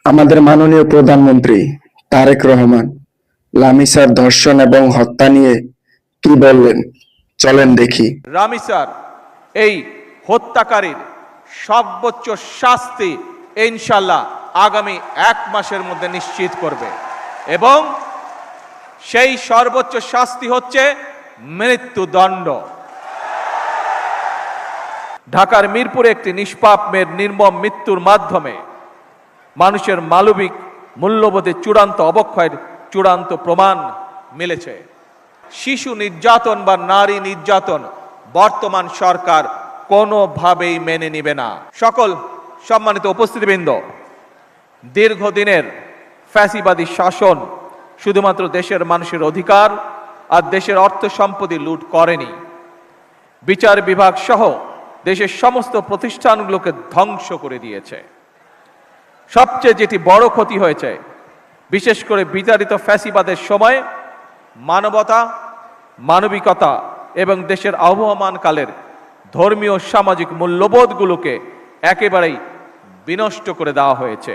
আমাদের মাননীয় প্রধানমন্ত্রী তারেক রহমান লামিসার ধর্ষণ এবং হত্যা নিয়ে কি বললেন চলেন দেখি। রামিসার এই হত্যাকারীর সর্বোচ্চ শাস্তি ইনশাল্লাহ আগামী 1 মাসের মধ্যে নিশ্চিত করবে এবং সেই সর্বোচ্চ শাস্তি হচ্ছে মৃত্যুদণ্ড। ঢাকার মিরপুরে একটি নিষ্পাপ মেয়ের নির্মম মৃত্যুর মাধ্যমে মানুষের মানবিক মূল্যবোধের চূড়ান্ত অবক্ষয়ের চূড়ান্ত প্রমাণ মিলেছে। শিশু নির্যাতন বা নারী নির্যাতন বর্তমান সরকার কোনোভাবেই মেনে নেবে না। সকল সম্মানিত উপস্থিতিবৃন্দ, দীর্ঘদিনের ফ্যাসিবাদী শাসন শুধুমাত্র দেশের মানুষের অধিকার আর দেশের অর্থ সম্পত্তি লুট করেনি, বিচার বিভাগ সহ দেশের সমস্ত প্রতিষ্ঠানগুলোকে ধ্বংস করে দিয়েছে। সবচেয়ে যেটি বড় ক্ষতি হয়েছে, বিশেষ করে বিতাড়িত ফ্যাসিবাদের সময় মানবতা, মানবিকতা এবং দেশের আবহমানকালের ধর্মীয় সামাজিক মূল্যবোধগুলোকে একেবারেই বিনষ্ট করে দেওয়া হয়েছে।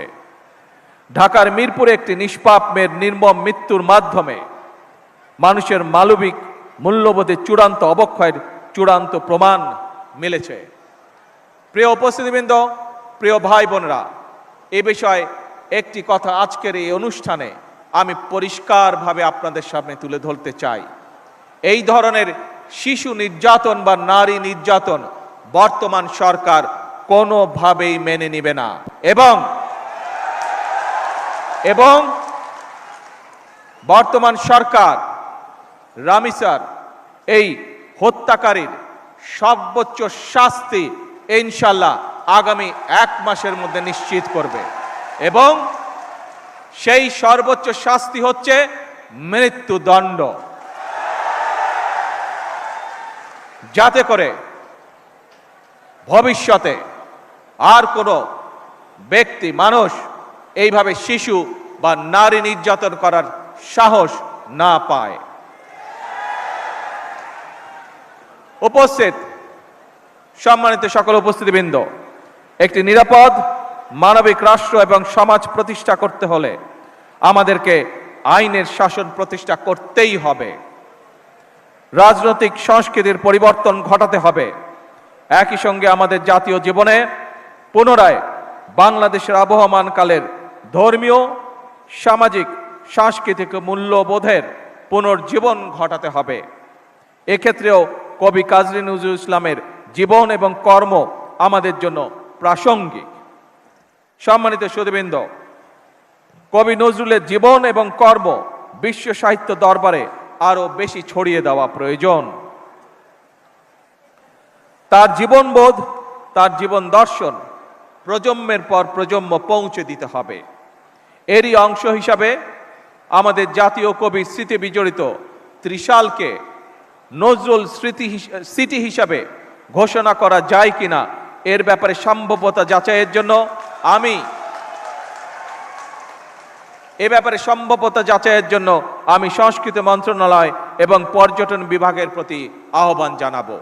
ঢাকার মিরপুরে একটি নিষ্পাপ মেয়ের নির্মম মৃত্যুর মাধ্যমে মানুষের মানবিক মূল্যবোধের চূড়ান্ত অবক্ষয়ের চূড়ান্ত প্রমাণ মিলেছে। প্রিয় উপস্থিতিবৃন্দ, প্রিয় ভাই বোনেরা, এ বিষয়ে একটি কথা আজকের এই অনুষ্ঠানে আমি পরিষ্কারভাবে আপনাদের সামনে তুলে ধরতে চাই। এই ধরনের শিশু নির্যাতন বা নারী নির্যাতন বর্তমান সরকার কোনোভাবেই মেনে নেবে না এবং বর্তমান সরকার রামিসার এই হত্যাকারীর সর্বোচ্চ শাস্তি ইনশাল্লাহ আগামী 1 মাসের মধ্যে নিশ্চিত করবে এবং সেই সর্বোচ্চ শাস্তি হচ্ছে মৃত্যুদণ্ড, যাতে করে ভবিষ্যতে আর কোনো ব্যক্তি মানুষ এইভাবে শিশু বা নারী নির্যাতন করার সাহস না পায়। উপস্থিত সম্মানিত সকল উপস্থিতিবৃন্দ, একটি নিরাপদ মানবিক রাষ্ট্র এবং সমাজ প্রতিষ্ঠা করতে হলে আমাদেরকে আইনের শাসন প্রতিষ্ঠা করতেই হবে। রাজনৈতিক সংস্কৃতির পরিবর্তন ঘটাতে হবে। একই সঙ্গে আমাদের জাতীয় জীবনে পুনরায় বাংলাদেশের আবহমানকালের ধর্মীয়, সামাজিক, সাংস্কৃতিক মূল্যবোধের পুনর্জীবন ঘটাতে হবে। এক্ষেত্রেও কবি কাজী নজরুল ইসলামের জীবন এবং কর্ম আমাদের জন্য প্রাসঙ্গিক। সম্মানিত সুধীবৃন্দ, কবি নজরুলের জীবন এবং কর্ম বিশ্ব সাহিত্য দরবারে আরো বেশি ছড়িয়ে দেওয়া প্রয়োজন। তার জীবনবোধ, তার জীবন দর্শন প্রজন্মের পর প্রজন্ম পৌঁছে দিতে হবে। এরই অংশ হিসাবে আমাদের জাতীয় কবি স্মৃতি বিজড়িত ত্রিশালকে নজরুল স্মৃতি হিসাবে ঘোষণা করা যায় কিনা এর ব্যাপারে সম্ভাব্যতা যাচাইয়ের জন্য আমি সংস্কৃতি মন্ত্রণালয় এবং পর্যটন বিভাগের প্রতি আহ্বান জানাবো।